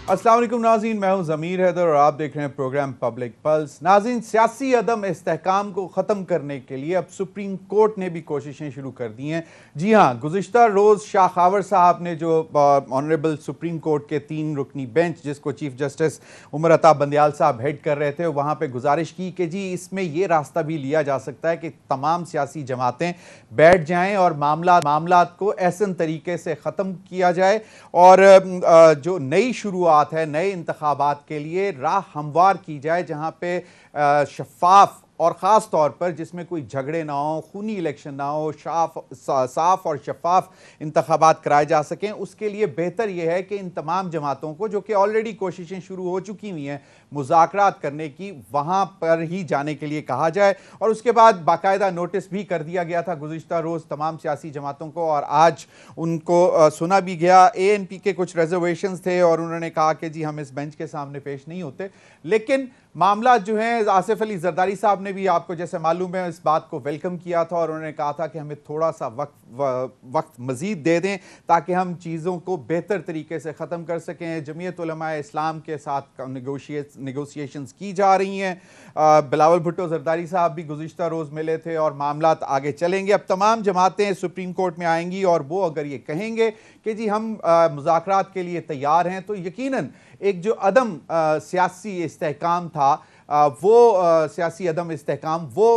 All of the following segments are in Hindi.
अस्सलाम वालेकुम नाज़रीन, मैं हूं ज़मीर हैदर और आप देख रहे हैं प्रोग्राम पब्लिक पल्स। नाज़रीन, सियासी अदम इस्तेहकाम को ख़त्म करने के लिए अब सुप्रीम कोर्ट ने भी कोशिशें शुरू कर दी हैं। जी हां, गुज़िश्ता रोज़ शाह खावर साहब ने जो ऑनरेबल सुप्रीम कोर्ट के 3 रुकनी बेंच, जिसको चीफ जस्टिस उमर अता बंदयाल साहब हेड कर रहे थे, वहाँ पर गुजारिश की कि जी इसमें यह रास्ता भी लिया जा सकता है कि तमाम सियासी जमातें बैठ जाएँ और मामलात को ऐसन तरीके से ख़त्म किया जाए और जो नई शुरुआत है, नए इंतखाबात के लिए राह हमवार की जाए, जहां पे शफाफ और ख़ास तौर पर जिसमें कोई झगड़े ना हो, खूनी इलेक्शन ना हो, साफ और शफाफ इंतखाबात कराए जा सकें। उसके लिए बेहतर यह है कि इन तमाम जमातों को, जो कि ऑलरेडी कोशिशें शुरू हो चुकी हुई हैं मुज़ाकरात करने की, वहाँ पर ही जाने के लिए कहा जाए। और उसके बाद बाकायदा नोटिस भी कर दिया गया था गुज़िश्ता रोज़ तमाम सियासी जमातों को, और आज उनको सुना भी गया। ANP के कुछ रिजर्वेशंस थे और उन्होंने कहा कि जी हम इस बेंच के सामने पेश नहीं होते। लेकिन मामला जो है, आसिफ अली जरदारी साहब ने भी, आपको जैसे मालूम है, इस बात को वेलकम किया था और उन्होंने कहा था कि हमें थोड़ा सा वक्त मजीद दे दें ताकि हम चीज़ों को बेहतर तरीके से ख़त्म कर सकें। जमीयत उलमा इस्लाम के साथ नेगोशिएशंस की जा रही हैं। बिलावल भुट्टो जरदारी साहब भी गुज़िश्ता रोज़ मिले थे और मामलात आगे चलेंगे। अब तमाम जमातें सुप्रीम कोर्ट में आएंगी और वो अगर ये कहेंगे कि जी हम मुज़ाकरात के लिए तैयार हैं, तो यकीनन एक जो अदम सियासी इस्तेहकाम था, वो सियासी अदम इस्तेहकाम वो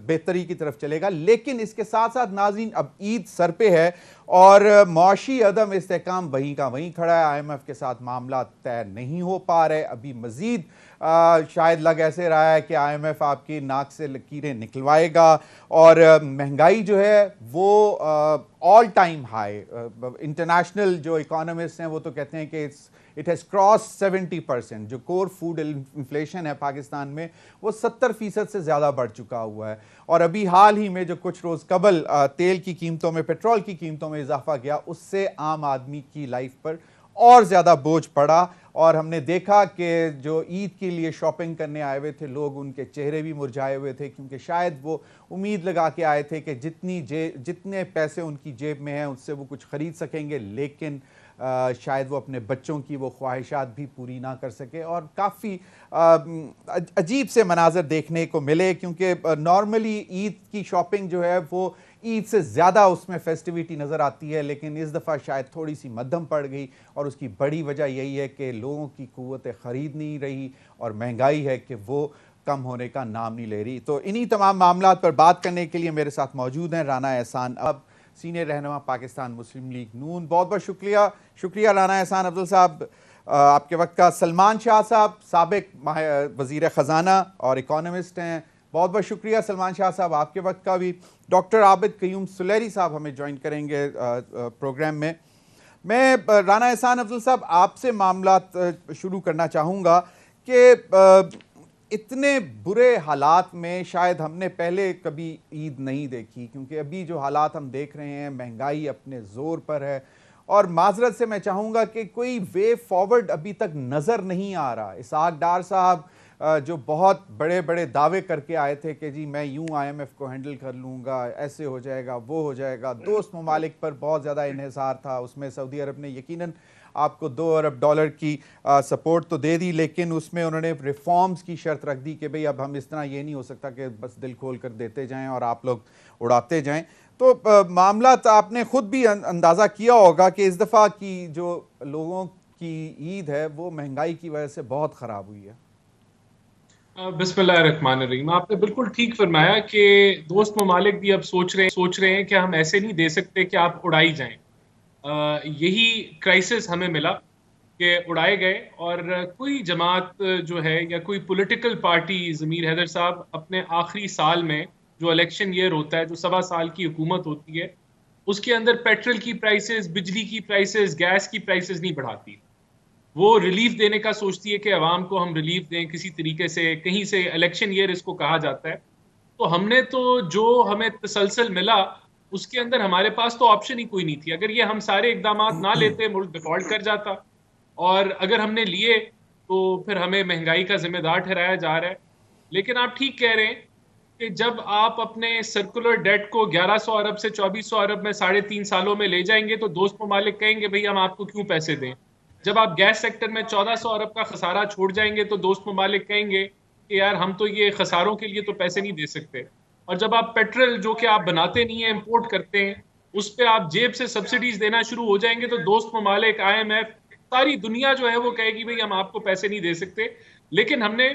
बेहतरी की तरफ चलेगा। लेकिन इसके साथ साथ नाज़रीन, अब ईद सर पे है और मुआशी अदम इस्तेहकाम वहीं का वहीं खड़ा है। IMF के साथ मामला तय नहीं हो पा रहे। अभी मज़ीद शायद लग ऐसे रहा है कि IMF आपकी नाक से लकीरें निकलवाएगा और महंगाई जो है वो ऑल टाइम हाई। इंटरनेशनल जो इकोनॉमिस्ट हैं वो तो कहते हैं कि इट हैज़ क्रॉस 70%। जो कोर फूड इन्फ्लेशन है पाकिस्तान में, वो 70% से ज़्यादा बढ़ चुका हुआ है। और अभी हाल ही में जो कुछ रोज़ कबल तेल की कीमतों में, पेट्रोल की कीमतों में इजाफा किया, उससे आम आदमी की लाइफ पर और ज़्यादा बोझ पड़ा। और हमने देखा कि जो ईद के लिए शॉपिंग करने आए हुए थे लोग, उनके चेहरे भी मुरझाए हुए थे, क्योंकि शायद वो उम्मीद लगा के आए थे कि जितने पैसे उनकी जेब में हैं उससे वो कुछ ख़रीद सकेंगे, लेकिन शायद वो अपने बच्चों की वो ख्वाहिशात भी पूरी ना कर सके। और काफ़ी अजीब से मनाजर देखने को मिले, क्योंकि नॉर्मली ईद की शॉपिंग जो है वो ईद से ज़्यादा उसमें फेस्टिविटी नज़र आती है, लेकिन इस दफ़ा शायद थोड़ी सी मध्यम पड़ गई। और उसकी बड़ी वजह यही है कि लोगों की क़ुव्वत ख़रीद नहीं रही और महंगाई है कि वो कम होने का नाम नहीं ले रही। तो इन्हीं तमाम मामलात पर बात करने के लिए मेरे साथ मौजूद हैं राना एहसान अब, सीनियर रहनुमा पाकिस्तान मुस्लिम लीग नून। बहुत बहुत शुक्रिया राना एहसान अब्दुल साहब आपके वक्त का। सलमान शाह साहब साबिक वज़ीर ख़जाना और इकोनॉमिस्ट हैं, बहुत बहुत शुक्रिया सलमान शाह साहब आपके वक्त का भी। डॉक्टर आबिद क़य्यूम सुलैरी साहब हमें ज्वाइन करेंगे प्रोग्राम में। मैं राना एहसान अब्दुल साहब आपसे मामलात शुरू करना चाहूँगा कि इतने बुरे हालात में शायद हमने पहले कभी ईद नहीं देखी, क्योंकि अभी जो हालात हम देख रहे हैं, महंगाई अपने ज़ोर पर है। और माजरत से मैं चाहूँगा कि कोई वे फॉरवर्ड अभी तक नज़र नहीं आ रहा। इसहाक डार साहब जो बहुत बड़े बड़े दावे करके आए थे कि जी मैं यूं IMF को हैंडल कर लूँगा, ऐसे हो जाएगा, वो हो जाएगा। दोस्त ममालिक पर बहुत ज़्यादा इन्हिसार था, उसमें सऊदी अरब ने यकीनन आपको $2 अरब की सपोर्ट तो दे दी, लेकिन उसमें उन्होंने रिफॉर्म्स की शर्त रख दी कि भाई अब हम इस तरह ये नहीं हो सकता कि बस दिल खोल कर देते जाएं और आप लोग उड़ाते जाएं। तो मामला तो आपने खुद भी अंदाज़ा किया होगा कि इस दफ़ा की जो लोगों की ईद है वो महंगाई की वजह से बहुत ख़राब हुई है। बिस्मिल्लाहिर्रहमानिर्रहीम, आपने बिल्कुल ठीक फरमाया कि दोस्त ममालिक भी अब सोच रहे हैं कि हम ऐसे नहीं दे सकते कि आप उड़ाई जाएं। यही क्राइसिस हमें मिला कि उड़ाए गए, और कोई जमात जो है या कोई पॉलिटिकल पार्टी, ज़मीर हैदर साहब, अपने आखिरी साल में जो इलेक्शन ईयर होता है, जो 1.25 साल की हुकूमत होती है, उसके अंदर पेट्रोल की प्राइसेस, बिजली की प्राइसेस, गैस की प्राइसेस नहीं बढ़ाती। वो रिलीफ देने का सोचती है कि अवाम को हम रिलीफ दें किसी तरीके से, कहीं से। इलेक्शन ईयर इसको कहा जाता है। तो हमने तो जो हमें तसलसल मिला उसके अंदर हमारे पास तो ऑप्शन ही कोई नहीं थी। अगर ये हम सारे इकदाम ना लेते, मुल्क डिफॉल्ट कर जाता। और अगर हमने लिए तो फिर हमें महंगाई का जिम्मेदार ठहराया जा रहा है। लेकिन आप ठीक कह रहे हैं कि जब आप अपने सर्कुलर डेट को 1100 अरब से 2400 अरब में 3.5 सालों में ले जाएंगे, तो दोस्त ममालिक कहेंगे भाई हम आपको क्यों पैसे दें। जब आप गैस सेक्टर में 1400 अरब का खसारा छोड़ जाएंगे तो दोस्त ममालिक कहेंगे कि यार हम तो ये खसारों के लिए तो पैसे नहीं दे सकते। और जब आप पेट्रोल जो कि आप बनाते नहीं है, इंपोर्ट करते हैं, उस पर आप जेब से सब्सिडीज देना शुरू हो जाएंगे तो दोस्त ममालिक, IMF, सारी दुनिया जो है वो कहेगी भाई हम आपको पैसे नहीं दे सकते। लेकिन हमने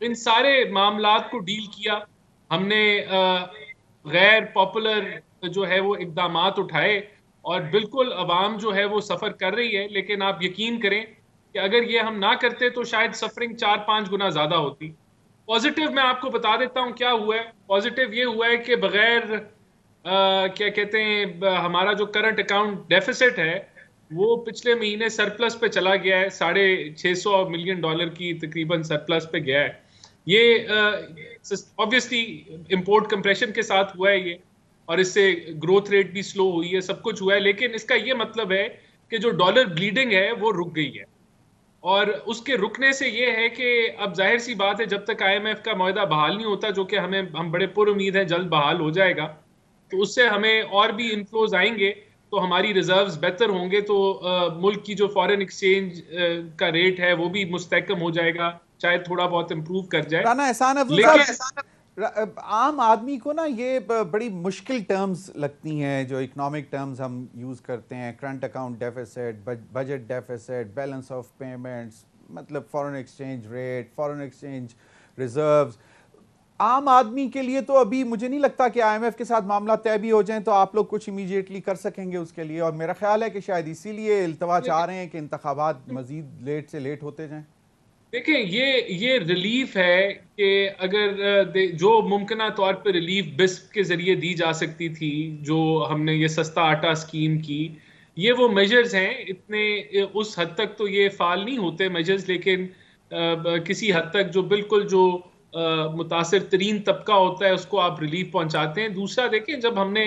इन सारे मामलात को डील किया। हमने गैर पॉपुलर जो है वो इकदामात उठाए और बिल्कुल अवाम जो है वो सफ़र कर रही है। लेकिन आप यकीन करें कि अगर ये हम ना करते तो शायद सफरिंग 4-5 गुना ज़्यादा होती। पॉजिटिव मैं आपको बता देता हूँ क्या हुआ है। पॉजिटिव ये हुआ है कि बगैर क्या कहते हैं, हमारा जो करंट अकाउंट डेफिसिट है वो पिछले महीने सरप्लस पे चला गया है, $650 मिलियन की तकरीबन सरप्लस पे गया है। ये ऑब्वियसली इंपोर्ट कंप्रेशन के साथ हुआ है ये, और इससे ग्रोथ रेट भी स्लो हुई है, सब कुछ हुआ है। लेकिन इसका ये मतलब है कि जो डॉलर ब्लीडिंग है वो रुक गई है। और उसके रुकने से ये है कि अब जाहिर सी बात है, जब तक IMF का मुआहदा बहाल नहीं होता, जो कि हम बड़े पुरुम्मीद हैं जल्द बहाल हो जाएगा, तो उससे हमें और भी इनफ्लोज आएंगे, तो हमारी रिजर्व्स बेहतर होंगे, तो मुल्क की जो फॉरेन एक्सचेंज का रेट है वो भी मुस्तहकम हो जाएगा, शायद थोड़ा बहुत इम्प्रूव कर जाए। राना एहसान अफजल साहब, आम आदमी को ना ये बड़ी मुश्किल टर्म्स लगती हैं, जो इकोनॉमिक टर्म्स हम यूज़ करते हैं, current account deficit, budget deficit, balance of payments, मतलब foreign exchange rate, foreign exchange reserves. आम आदमी के लिए तो अभी मुझे नहीं लगता कि IMF के साथ मामला तय भी हो जाए तो आप लोग कुछ इमीडिएटली कर सकेंगे उसके लिए, और मेरा ख्याल है कि शायद इसीलिए इल्तवा चाह रहे हैं कि इंतखाबात मजीद लेट से लेट होते जाएं। देखें, ये रिलीफ है कि अगर जो मुमकिना तौर पर रिलीफ बिस्प के जरिए दी जा सकती थी, जो हमने ये सस्ता आटा स्कीम की, ये वो मेजर्स हैं। इतने उस हद तक तो ये फाल नहीं होते मेजर्स, लेकिन किसी हद तक जो बिल्कुल जो मुतासिर तरीन तबका होता है उसको आप रिलीफ पहुंचाते हैं। दूसरा देखें, जब हमने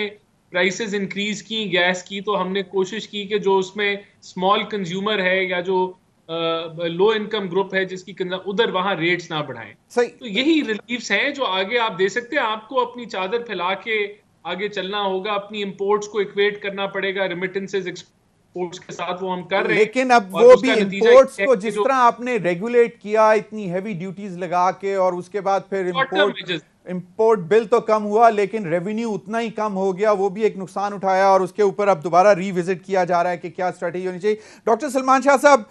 प्राइसेस इंक्रीज की गैस की, तो हमने कोशिश की कि जो उसमें स्मॉल कंज्यूमर है या जो लो इनकम ग्रुप है जिसकी उधर वहां रेट्स ना बढ़ाएं। तो यही रिलीफ्स हैं जो आगे आप दे सकते हैं। आपको अपनी चादर फैला के आगे चलना होगा, अपनी इंपोर्ट्स को इक्वेट करना पड़ेगा रेमिटेंसेस एक्सपोर्ट्स के साथ, वो हम कर रहे हैं। लेकिन अब वो भी इंपोर्ट्स को जिस तरह आपने रेगुलेट किया, इतनी हैवी ड्यूटीज लगा के, और उसके बाद फिर इंपोर्ट बिल तो कम हुआ लेकिन रेवेन्यू उतना ही कम हो गया, वो भी एक नुकसान उठाया, और उसके ऊपर अब दोबारा रिविजिट किया जा रहा है कि क्या स्ट्रेटेजी होनी चाहिए। डॉक्टर सलमान शाह साहब,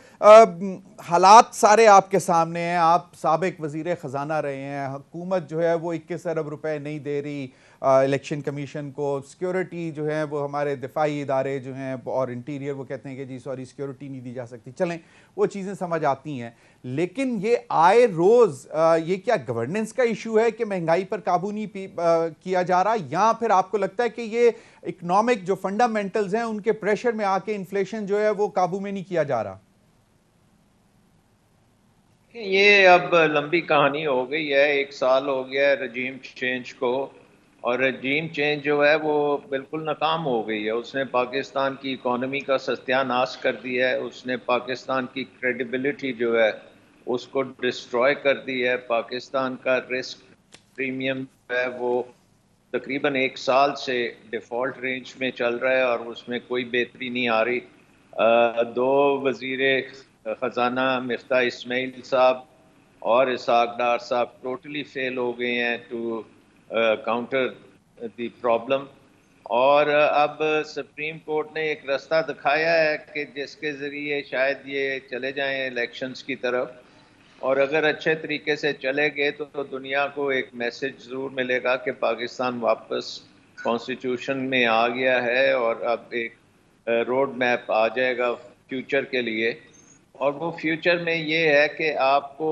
हालात सारे आपके सामने हैं, आप साबिक वजीर खजाना रहे हैं, हुकूमत जो है वो 21 अरब रुपए नहीं दे रही इलेक्शन कमीशन को, सिक्योरिटी जो है वो हमारे दिफाई इदारे जो हैं और इंटीरियर वो कहते हैं कि जी सॉरी सिक्योरिटी नहीं दी जा सकती। चलें, वो चीज़ें समझ आती हैं, लेकिन ये आए रोज़ ये क्या गवर्नेंस का इशू है कि महंगाई पर काबू नहीं किया जा रहा, या फिर आपको लगता है कि ये इकोनॉमिक जो फंडामेंटल्स हैं उनके प्रेशर में आके इन्फ्लेशन जो है वो काबू में नहीं किया जा रहा? ये अब लंबी कहानी हो गई है, 1 साल हो गया है रजीम चेंज को, और रजीम चेंज जो है वो बिल्कुल नाकाम हो गई है। उसने पाकिस्तान की इकोनॉमी का सत्यानाश कर दिया है, उसने पाकिस्तान की क्रेडिबिलिटी जो है उसको डिस्ट्रॉय कर दी है। पाकिस्तान का रिस्क प्रीमियम जो है वो तकरीबन 1 साल से डिफ़ॉल्ट रेंज में चल रहा है और उसमें कोई बेहतरी नहीं आ रही। 2 वज़ीर ख़जाना मिफ्ता इस्माइल साहब और इसाक डार साहब टोटली फेल हो गए हैं टू काउंटर द प्रॉब्लम। और अब सुप्रीम कोर्ट ने एक रास्ता दिखाया है कि जिसके ज़रिए शायद ये चले जाएं इलेक्शंस की तरफ, और अगर अच्छे तरीके से चले गए तो दुनिया को एक मैसेज ज़रूर मिलेगा कि पाकिस्तान वापस कॉन्स्टिट्यूशन में आ गया है और अब एक रोड मैप आ जाएगा फ्यूचर के लिए। और वो फ्यूचर में ये है कि आपको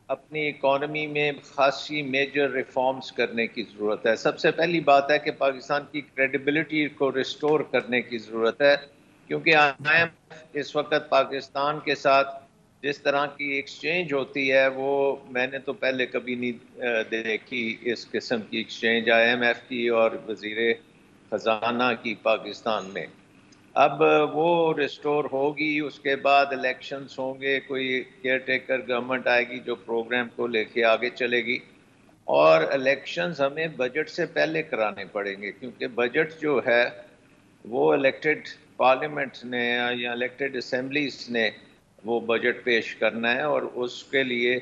अपनी इकॉनमी में खासी मेजर रिफॉर्म्स करने की ज़रूरत है। सबसे पहली बात है कि पाकिस्तान की क्रेडिबिलिटी को रिस्टोर करने की ज़रूरत है, क्योंकि IMF इस वक्त पाकिस्तान के साथ जिस तरह की एक्सचेंज होती है वो मैंने तो पहले कभी नहीं देखी, इस किस्म की एक्सचेंज IMF की और वज़ीर ख़जाना की पाकिस्तान में। अब वो रिस्टोर होगी, उसके बाद इलेक्शंस होंगे, कोई केयर टेकर गवर्नमेंट आएगी जो प्रोग्राम को लेके आगे चलेगी, और इलेक्शंस हमें बजट से पहले कराने पड़ेंगे, क्योंकि बजट जो है वो इलेक्टेड पार्लियामेंट ने या इलेक्टेड असेंबलीज ने वो बजट पेश करना है, और उसके लिए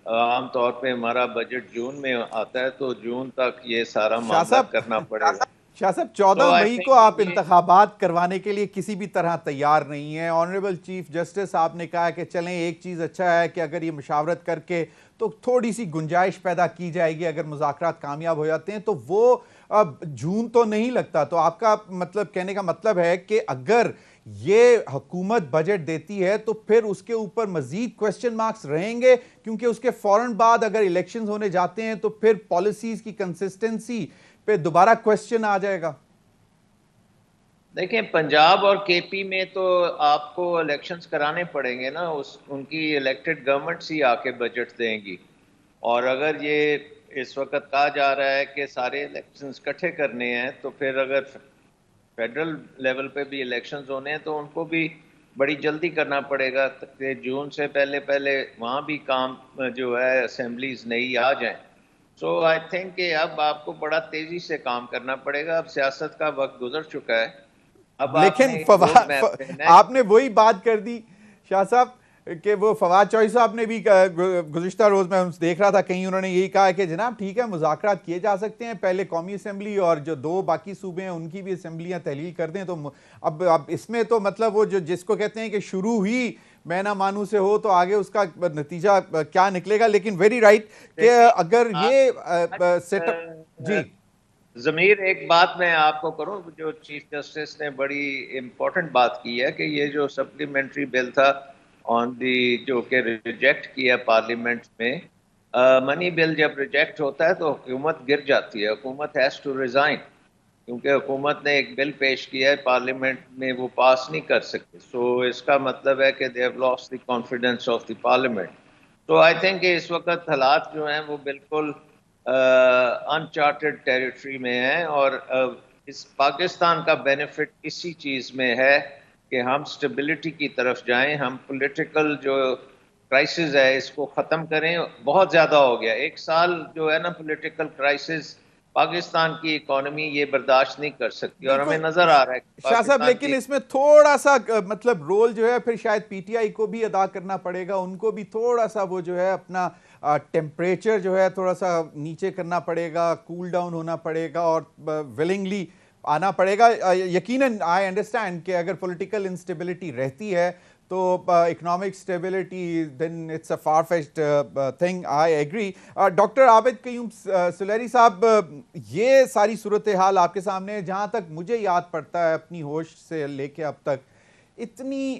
आमतौर पे हमारा बजट जून में आता है, तो जून तक ये सारा शाह मामला साहब, करना पड़ेगा। शाह साहब, तो 14 आई मई को थिंक आप ये इंतखाबात करवाने के लिए किसी भी तरह तैयार नहीं है। ऑनरेबल चीफ जस्टिस आपने कहा कि चलें, एक चीज़ अच्छा है कि अगर ये मुशावरत करके तो थोड़ी सी गुंजाइश पैदा की जाएगी, अगर मुज़ाकरात कामयाब हो जाते हैं तो वो अब जून तो नहीं लगता। तो आपका मतलब, कहने का मतलब है कि अगर ये हुकूमत बजट देती है तो फिर उसके ऊपर मजीद क्वेश्चन मार्क्स रहेंगे, क्योंकि उसके फौरन बाद अगर इलेक्शंस होने जाते हैं तो फिर पॉलिसीज की कंसिस्टेंसी पे दोबारा क्वेश्चन आ जाएगा। देखें, पंजाब और केपी में तो आपको इलेक्शंस कराने पड़ेंगे ना, उनकी इलेक्टेड गवर्नमेंट्स ही आके बजट देंगी। और अगर ये इस वक्त कहा जा रहा है कि सारे इलेक्शंस इकट्ठे करने हैं, तो फिर अगर फेडरल लेवल पे भी इलेक्शंस होने हैं तो उनको भी बड़ी जल्दी करना पड़ेगा कि जून से पहले पहले वहाँ भी काम जो है असेंबलीज नई आ जाएं। सो आई थिंक कि अब आपको बड़ा तेजी से काम करना पड़ेगा। अब सियासत का वक्त गुजर चुका है, अब लेकिन आपने एक रोड मैप देना है। आपने वही बात कर दी शाह साहब कि वो फवाद चौधरी साहब ने भी गुज़िश्ता रोज में हम देख रहा था कहीं उन्होंने यही कहा कि जनाब ठीक है, मुज़ाकरात किए जा सकते हैं, पहले कौमी असेंबली और जो 2 बाकी सूबे हैं उनकी भी असेंबलियां तहलील कर दें। तो अब इसमें तो मतलब वो जो जिसको कहते हैं कि शुरू ही मैं ना मानू से हो तो आगे उसका नतीजा क्या निकलेगा। लेकिन वेरी राइट कि अगर ये सेटअप जी जमीर, एक बात मैं आपको करूं, जो चीफ जस्टिस ने बड़ी इंपॉर्टेंट बात की है कि ये जो सप्लीमेंट्री बिल था ऑन दी, जो कि रिजेक्ट किया पार्लियामेंट में, मनी बिल जब रिजेक्ट होता है तो हुकूमत गिर जाती है, हुकूमत हैज़ टू रिजाइन, क्योंकि हुकूमत ने एक बिल पेश किया है, पार्लियामेंट में वो पास नहीं कर सकते। सो इसका मतलब है कि they have lost the confidence of the parliament. तो आई थिंक इस वक्त हालात जो हैं वो बिल्कुल अनचार्टेड टेरिटरी में है, और इस पाकिस्तान का बेनिफिट इसी चीज़ में है कि हम स्टेबिलिटी की तरफ जाएं, हम पॉलिटिकल जो क्राइसिस है इसको ख़त्म करें। बहुत ज़्यादा हो गया, एक साल जो है ना पॉलिटिकल क्राइसिस, पाकिस्तान की इकोनॉमी ये बर्दाश्त नहीं कर सकती, और हमें नजर आ रहा है कि शाह साहब, पाकिस्तान लेकिन की इसमें थोड़ा सा मतलब रोल जो है फिर शायद पीटीआई को भी अदा करना पड़ेगा, उनको भी थोड़ा सा वो जो है अपना टेम्परेचर जो है थोड़ा सा नीचे करना पड़ेगा, कूल डाउन होना पड़ेगा और विलिंगली आना पड़ेगा। यकीनन आई अंडरस्टैंड कि अगर पॉलिटिकल इंस्टेबिलिटी रहती है तो economic stability then it's a far fetched thing, I agree. Doctor Abid Qayyum Suleri sahab, ये सारी सूरत हाल आपके सामने है। जहाँ तक मुझे याद पड़ता है अपनी होश से लेके अब तक, इतनी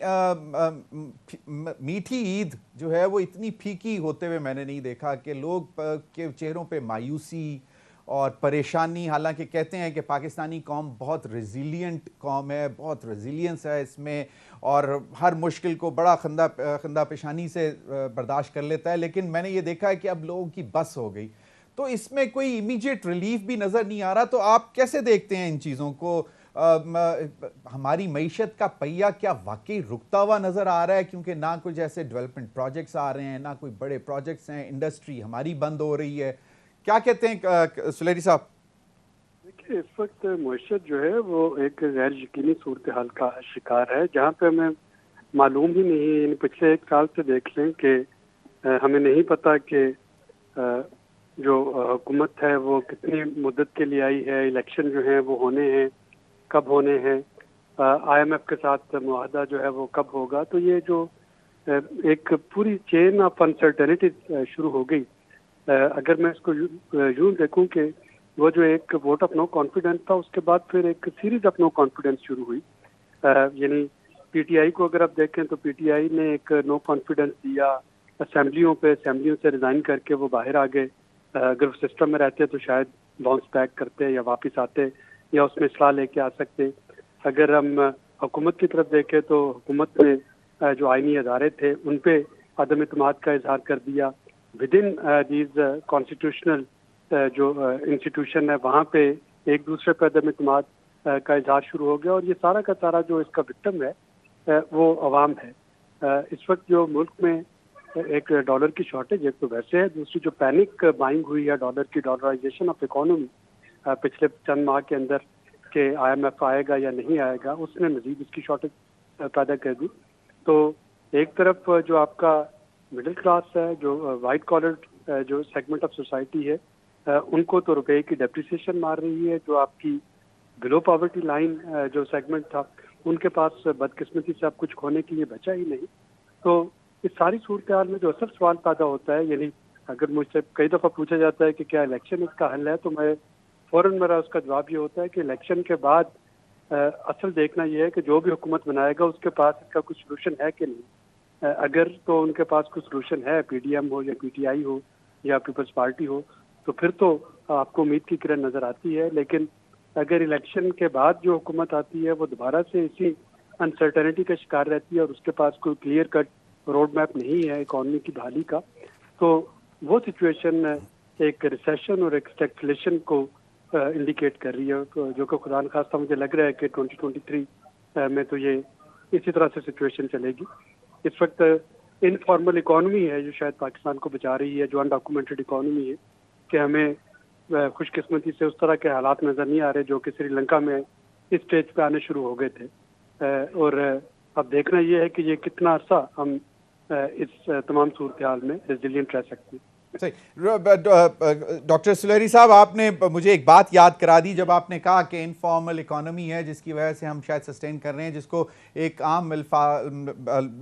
मीठी ईद जो है वो इतनी फीकी होते हुए मैंने नहीं देखा कि लोग के चेहरों पे मायूसी और परेशानी। हालांकि कहते हैं कि पाकिस्तानी कौम बहुत रेजिलियंट कौम है, बहुत रेजिलियंस है इसमें, और हर मुश्किल को बड़ा खंदा पेशानी से बर्दाश्त कर लेता है। लेकिन मैंने ये देखा है कि अब लोगों की बस हो गई, तो इसमें कोई इमीडिएट रिलीफ भी नज़र नहीं आ रहा। तो आप कैसे देखते हैं इन चीज़ों को? हमारी मईशत का पहिया क्या वाकई रुकता हुआ नज़र आ रहा है? क्योंकि ना कुछ ऐसे डेवलपमेंट प्रोजेक्ट्स आ रहे हैं, ना कोई बड़े प्रोजेक्ट्स हैं, इंडस्ट्री हमारी बंद हो रही है। क्या कहते हैं सुलेरी साहब? देखिए, इस वक्त मईशत जो है वो एक गैर यकीनी सूरत हाल का शिकार है, जहाँ पे हमें मालूम ही नहीं है। पिछले 1 साल से देख लें कि हमें नहीं पता कि जो हुकूमत है वो कितनी मुद्दत के लिए आई है, इलेक्शन जो है वो होने हैं, कब होने हैं, IMF के साथ मुआहदा जो है वो कब होगा। तो ये जो एक पूरी चेन ऑफ अनसर्टेनिटी शुरू हो गई। अगर मैं इसको यूं देखूं कि वो जो एक वोट ऑफ नो कॉन्फिडेंस था, उसके बाद फिर एक सीरीज ऑफ नो कॉन्फिडेंस शुरू हुई। यानी पीटीआई को अगर आप देखें तो पीटीआई ने एक नो कॉन्फिडेंस दिया असेंबलियों से रिजाइन करके वो बाहर आ गए। अगर सिस्टम में रहते तो शायद बाउंस बैक करते या वापस आते या उसमें सलाह लेके आ सकते। अगर हम हुकूमत की तरफ देखें तो हुकूमत ने जो आईनी अदारे थे उन पे अदम इत्मीनाद का इजहार कर दिया। विद इन दीज कॉन्स्टिट्यूशनल जो इंस्टीट्यूशन है वहाँ पे एक दूसरे पर अदम इत्मीनाद का इजहार शुरू हो गया, और ये सारा का सारा जो इसका विक्टिम है वो अवाम है। इस वक्त जो मुल्क में एक डॉलर की शॉर्टेज, एक तो वैसे है, दूसरी जो पैनिक बाइंग हुई है डॉलर की, डॉलराइजेशन ऑफ इकोनॉमी पिछले चंद माह के अंदर, कि IMF आएगा या नहीं आएगा, उसने मजीद उसकी शॉर्टेज पैदा कर दी। तो एक तरफ जो आपका मिडिल क्लास है, जो वाइट कॉलर जो सेगमेंट ऑफ सोसाइटी है, उनको तो रुपए की डेप्रिसिएशन मार रही है। जो आपकी बिलो पॉवर्टी लाइन जो सेगमेंट था, उनके पास बदकिस्मती से अब कुछ खोने के लिए बचा ही नहीं। तो इस सारी सूरत हाल में जो असल सवाल पैदा होता है, यानी अगर मुझसे कई दफ़ा पूछा जाता है कि क्या इलेक्शन इसका हल है, तो मैं फ़ौरन मेरा उसका जवाब ये होता है कि इलेक्शन के बाद असल देखना ये है कि जो भी हुकूमत बनाएगा उसके पास इसका कुछ सोल्यूशन है कि नहीं। अगर तो उनके पास कुछ सोल्यूशन है, PDM हो या PTI हो या पीपल्स पार्टी हो, तो फिर तो आपको उम्मीद की किरण नज़र आती है। लेकिन अगर इलेक्शन के बाद जो हुकूमत आती है वो दोबारा से इसी अनसर्टेनिटी का शिकार रहती है और उसके पास कोई क्लियर कट रोड मैप नहीं है इकॉनमी की बहाली का, तो वो सिचुएशन एक रिसेशन और एक स्टैग्फ्लेशन को इंडिकेट कर रही है, जो कि खुदा न खास्ता मुझे लग रहा है कि 2023 में तो ये इसी तरह से सिचुएशन चलेगी। इस वक्त इनफॉर्मल इकॉनमी है जो शायद पाकिस्तान को बचा रही है, जो अनडॉक्यूमेंटेड इकॉनमी है, कि हमें खुशकिस्मती से उस तरह के हालात नज़र नहीं आ रहे जो कि श्रीलंका में इस स्टेज पे आने शुरू हो गए थे। और अब देखना यह है कि ये कितना अर्सा हम इस तमाम सूरत हाल में रेजिलिएंट रह सकते हैं। सही। डॉक्टर सुलेरी साहब, आपने मुझे एक बात याद करा दी जब आपने कहा कि इनफॉर्मल इकोनॉमी है जिसकी वजह से हम शायद सस्टेन कर रहे हैं, जिसको एक आम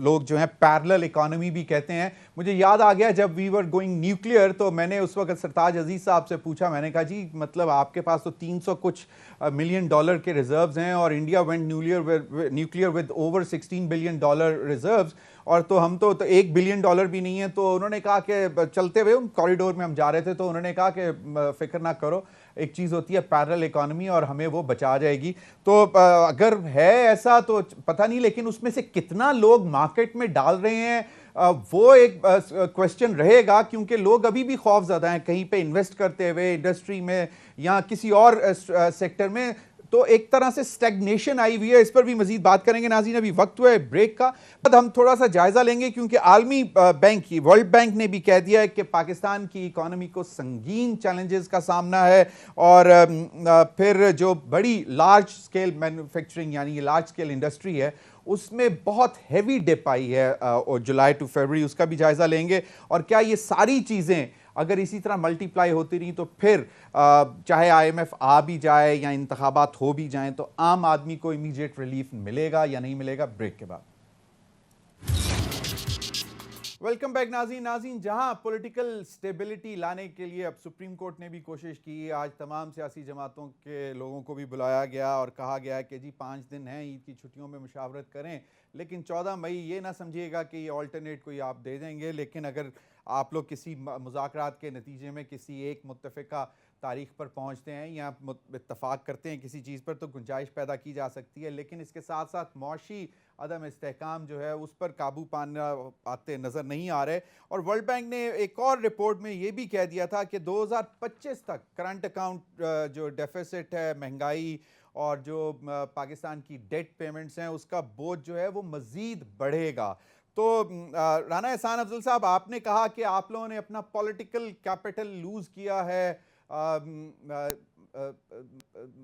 लोग जो हैं पैरेलल इकोनॉमी भी कहते हैं। मुझे याद आ गया जब वी वर गोइंग न्यूक्लियर, तो मैंने उस वक्त सरताज अजीज साहब से पूछा, मैंने कहा जी मतलब आपके पास तो 300 कुछ मिलियन डॉलर के रिजर्व्स हैं और India went nuclear with over $16 billion reserves, और तो हम तो $1 बिलियन भी नहीं है। तो उन्होंने कहा कि चलते हुए उन कॉरिडोर में हम जा रहे थे, तो उन्होंने कहा कि फिक्र ना करो, एक चीज़ होती है पैरेलल इकोनॉमी और हमें वो बचा जाएगी। तो अगर है ऐसा तो पता नहीं, लेकिन उसमें से कितना लोग मार्केट में डाल रहे हैं वो एक क्वेश्चन रहेगा, क्योंकि लोग अभी भी खौफज़दा हैं कहीं पे इन्वेस्ट करते हुए इंडस्ट्री में या किसी और सेक्टर में। तो एक तरह से स्टैग्नेशन आई हुई है, इस पर भी मजीद बात करेंगे। नाज़रीन, अभी वक्त हुआ है ब्रेक का, बाद हम थोड़ा सा जायजा लेंगे, क्योंकि आलमी बैंक की वर्ल्ड बैंक ने भी कह दिया है कि पाकिस्तान की इकोनॉमी को संगीन चैलेंजेस का सामना है, और फिर जो बड़ी लार्ज स्केल मैन्युफैक्चरिंग यानी लार्ज स्केल इंडस्ट्री है उसमें बहुत हैवी डिप आई है और जुलाई टू फरवरी, उसका भी जायजा लेंगे। और क्या ये सारी चीज़ें अगर इसी तरह मल्टीप्लाई होती रही तो फिर चाहे IMF आ भी जाए या इंतखाबात हो भी जाएं तो आम आदमी को इमीडिएट रिलीफ मिलेगा या नहीं मिलेगा? ब्रेक के बाद। वेलकम बैक नाज़रीन, जहां पॉलिटिकल स्टेबिलिटी लाने के लिए अब सुप्रीम कोर्ट ने भी कोशिश की। आज तमाम सियासी जमातों के लोगों को भी बुलाया गया और कहा गया कि जी 5 दिन हैं, ईद की छुट्टियों में मुशावरत करें, लेकिन 14 मई ये ना समझिएगा कि ये ऑल्टरनेट कोई आप दे देंगे। लेकिन अगर आप लोग किसी मुज़ाकरात के नतीजे में किसी एक मुत्तफ़िका तारीख पर पहुंचते हैं या इत्तफाक करते हैं किसी चीज़ पर, तो गुंजाइश पैदा की जा सकती है। लेकिन इसके साथ साथ मौशी अदम इस्तेहकाम जो है उस पर काबू पाना आते नज़र नहीं आ रहे। और वर्ल्ड बैंक ने एक और रिपोर्ट में ये भी कह दिया था कि 2025 तक करंट अकाउंट जो डेफिसिट है, महंगाई और जो पाकिस्तान की डेट पेमेंट्स हैं, उसका बोझ जो है वो मज़ीद बढ़ेगा। तो राना एहसान अफजल साहब, आपने कहा कि आप लोगों ने अपना पॉलिटिकल कैपिटल लूज़ किया है,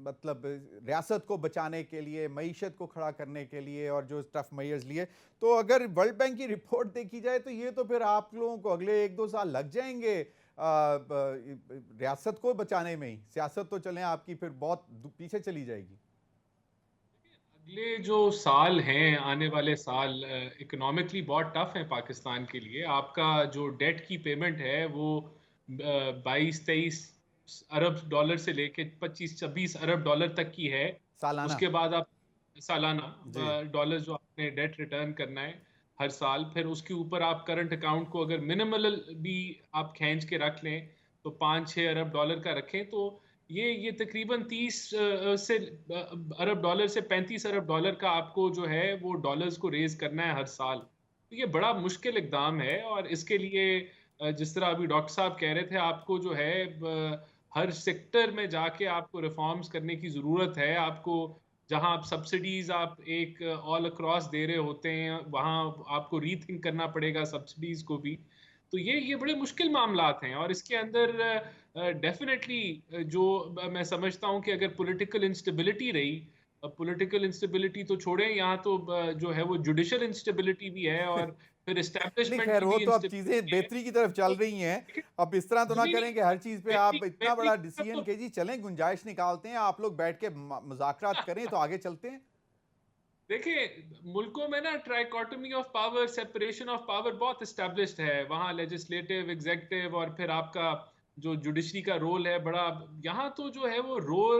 मतलब रियासत को बचाने के लिए, मईशत को खड़ा करने के लिए और जो टफ मेजर्स लिए। तो अगर वर्ल्ड बैंक की रिपोर्ट देखी जाए तो ये तो फिर आप लोगों को अगले 1-2 साल लग जाएंगे रियासत को बचाने में ही। सियासत तो चलें आपकी फिर बहुत पीछे चली जाएगी। अगले जो साल हैं, आने वाले साल इकोनॉमिकली बहुत टफ है पाकिस्तान के लिए। आपका जो डेट की पेमेंट है वो 22-23 अरब डॉलर से लेके 25-26 अरब डॉलर तक की है सालाना। उसके बाद आप सालाना डॉलर जो आपने डेट रिटर्न करना है हर साल, फिर उसके ऊपर आप करंट अकाउंट को अगर मिनिमल भी आप खींच के रख लें तो 5-6 अरब डॉलर का रखें, तो ये तकरीबन 30 से अरब डॉलर से 35 अरब डॉलर का आपको जो है वो डॉलर्स को रेज करना है हर साल। तो ये बड़ा मुश्किल इक़दाम है, और इसके लिए जिस तरह अभी डॉक्टर साहब कह रहे थे, आपको जो है हर सेक्टर में जाके आपको रिफॉर्म्स करने की ज़रूरत है। आपको जहां आप सब्सिडीज़ आप एक ऑल अक्रॉस दे रहे होते हैं, वहां आपको रीथिंक करना पड़ेगा सब्सिडीज़ को भी। तो ये बड़े मुश्किल मामलात हैं, और इसके अंदर डेफिनेटली जो मैं समझता हूं कि अगर पॉलिटिकल इंस्टेबिलिटी रही, पॉलिटिकल इंस्टेबिलिटी तो छोड़ें, यहाँ तो जो है वो जुडिशियल इंस्टेबिलिटी भी है, और फिर नहीं एस्टेब्लिशमेंट खैर, की वो भी तो अब चीजें इंस्टेबिलिटी है। बेहतरी की तरफ तो चल रही हैं। देखिए, अब इस तरह तो ना नहीं करें कि हर चीज पे बेहतरी आप इतना बेहतरी बड़ा की तरफ डिसीजन तो के जी चलें, गुंजाइश निकालते हैं, आप लोग बैठ के मुज़ाकरात करें तो आगे चलते हैं। देखिए, मुल्कों में ना trichotomy of power, separation of power बहुत एस्टेब्लिश्ड है। वहाँ लेजिस्लेटिव, एग्जेक्टिव और फिर आपका जो जुडिशरी का रोल है बड़ा। यहाँ तो जो है वो रोल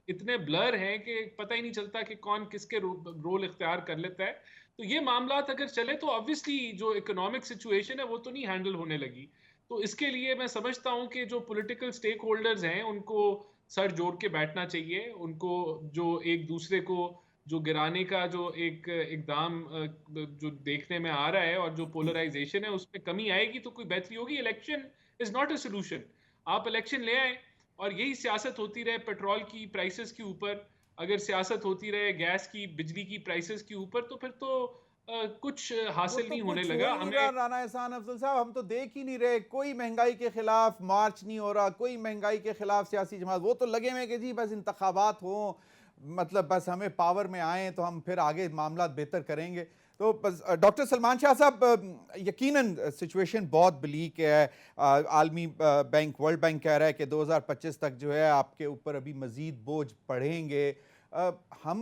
इतने ब्लर हैं कि पता ही नहीं चलता कि कौन किसके रोल इख्तियार कर लेता है। तो ये मामलात अगर चले तो ऑब्वियसली जो इकोनॉमिक सिचुएशन है वो तो नहीं हैंडल होने लगी। तो इसके लिए मैं समझता हूँ कि जो पॉलिटिकल स्टेक होल्डर्स हैं उनको सर जोड़ के बैठना चाहिए। उनको जो एक दूसरे को जो गिराने का जो एक इकदाम जो देखने में आ रहा है, और जो पोलराइजेशन है उसमें कमी आएगी तो कोई बेहतरी होगी। Election is not a solution. आप इलेक्शन ले आए और यही सियासत होती रहे पेट्रोल की प्राइसेस के ऊपर, अगर सियासत होती रहे गैस की, बिजली की प्राइसेस के ऊपर, तो फिर तो कुछ वो हासिल तो नहीं होने कुछ हो लगा ही नहीं रहा हमें। राना एहसान अफजल साहब, हम तो देख ही नहीं रहे। कोई महंगाई के खिलाफ मार्च नहीं हो रहा, कोई महंगाई के खिलाफ सियासी जमात, वो तो लगे हुए कि जी बस इंतखाबात हो, मतलब बस हमें पावर में आए तो हम फिर आगे मामला बेहतर करेंगे। तो बस डॉक्टर सलमान शाह साहब, यकीनन सिचुएशन बहुत ब्लीक है। आलमी बैंक, वर्ल्ड बैंक कह रहा है कि 2025 तक जो है आपके ऊपर अभी मजीद बोझ बढ़ेंगे। हम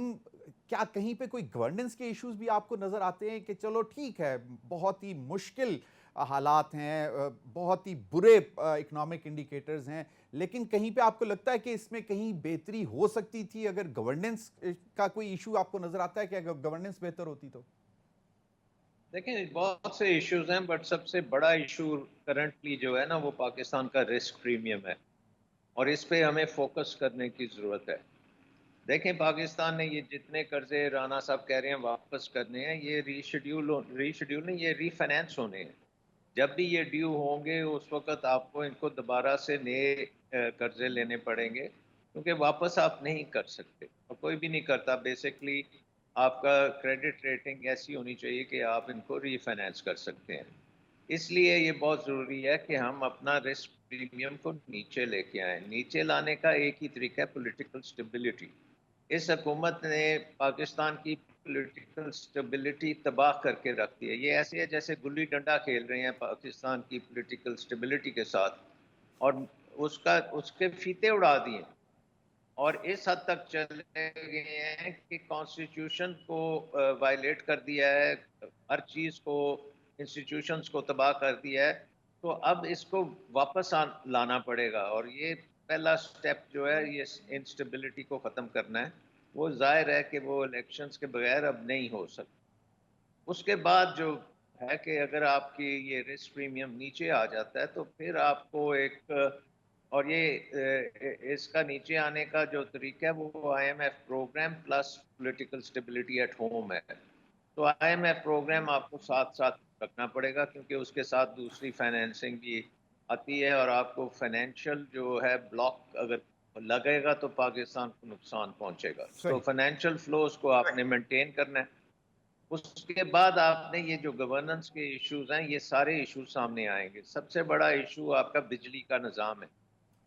क्या कहीं पे कोई गवर्नेंस के इश्यूज भी आपको नजर आते हैं कि चलो ठीक है, बहुत ही मुश्किल हालात हैं, बहुत ही बुरे इकोनॉमिक इंडिकेटर्स हैं, लेकिन कहीं पे आपको लगता है कि इसमें कहीं बेहतरी हो सकती थी? अगर गवर्नेंस का कोई इशू आपको नजर आता है कि अगर गवर्नेंस बेहतर होती तो? देखिए, बहुत से इश्यूज हैं, बट सबसे बड़ा इशू करंटली जो है ना, वो पाकिस्तान का रिस्क प्रीमियम है, और इस पे हमें फोकस करने की ज़रूरत है। देखें, पाकिस्तान ने ये जितने कर्जे राना साहब कह रहे हैं वापस करने हैं, ये रीशेड्यूल नहीं, ये रीफाइनेंस होने हैं। जब भी ये ड्यू होंगे उस वक्त आपको इनको दोबारा से नए कर्जे लेने पड़ेंगे, क्योंकि वापस आप नहीं कर सकते, और कोई भी नहीं करता बेसिकली। आपका क्रेडिट रेटिंग ऐसी होनी चाहिए कि आप इनको रीफाइनेंस कर सकते हैं। इसलिए ये बहुत ज़रूरी है कि हम अपना रिस्क प्रीमियम को नीचे लेके आए। नीचे लाने का एक ही तरीका है, पॉलिटिकल स्टेबिलिटी। इस हुकूमत ने पाकिस्तान की पॉलिटिकल स्टेबिलिटी तबाह करके रख दी है। ये ऐसे है जैसे गुल्ली डंडा खेल रहे हैं पाकिस्तान की पॉलिटिकल स्टेबिलिटी के साथ, और उसके फीते उड़ा दिए, और इस हद तक चले गए हैं कि कॉन्स्टिट्यूशन को वायलेट कर दिया है, हर चीज़ को, इंस्टीट्यूशंस को तबाह कर दिया है। तो अब इसको वापस लाना पड़ेगा, और ये पहला स्टेप जो है, ये इंस्टेबिलिटी को ख़त्म करना है। वो जाहिर है कि वो इलेक्शंस के बगैर अब नहीं हो सकता। उसके बाद जो है कि अगर आपकी ये रिस्क प्रीमियम नीचे आ जाता है तो फिर आपको एक, और ये इसका नीचे आने का जो तरीका है वो IMF programme plus political stability at home है। तो आईएमएफ प्रोग्राम आपको साथ साथ रखना पड़ेगा, क्योंकि उसके साथ दूसरी फाइनेंसिंग भी आती है, और आपको फाइनेंशियल जो है ब्लॉक अगर लगेगा तो पाकिस्तान को नुकसान पहुंचेगा। तो सही। फाइनेंशियल फ्लोज को आपने मेंटेन करना है। उसके बाद आपने ये जो गवर्नेंस के इश्यूज हैं, ये सारे इश्यूज सामने आएंगे। सबसे बड़ा इशू आपका बिजली का निज़ाम है।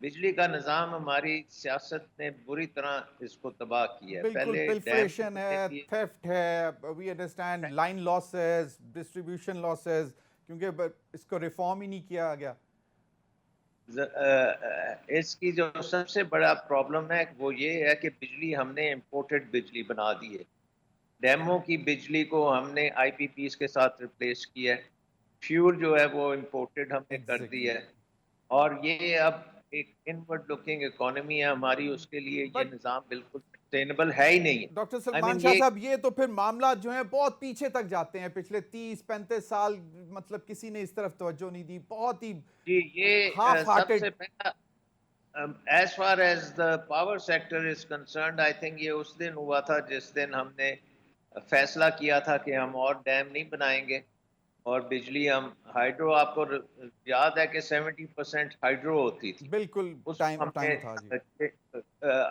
बिजली का निज़ाम हमारी सियासत ने बुरी तरह इसको तबाह किया है। बिल्कुल, पहले डैम को पिल्फरेशन करने है, दिए, थेफ्ट है, we understand, line losses, distribution losses, क्योंकि इसको रिफॉर्म ही नहीं किया गया। इसकी जो सबसे बड़ा प्रॉब्लम है वो ये है कि बिजली हमने इंपोर्टेड बिजली बना दी है। डैमों की बिजली को हमने आईपीपीस के साथ रिप्लेस किया है। फ्यूल जो है वो इंपोर्टेड हमने कर दी एग्जैक्टली। है, और ये अब एक इनवर्ड लुकिंग इकोनॉमी है हमारी, उसके लिए ये बट निज़ाम बिल्कुल सस्टेनेबल है ही नहीं है। डॉक्टर आई सलमान मीन शाह ये साहब, ये तो फिर मामला जो है बहुत पीछे तक जाते हैं, पिछले 30-35 साल, मतलब किसी ने इस तरफ तवज्जो नहीं दी, बहुत ही जी ये हाफ सबसे हार्टेड। पहला, as far as the power sector is concerned, I think ये उस दिन हुआ था जिस दिन हमने फैसला किया था कि हम और डैम नहीं बनाएंगे, और बिजली हम हाइड्रो, आपको याद है कि 70% हाइड्रो होती थी, बिल्कुल उस टाइम हमने टाइम था जी।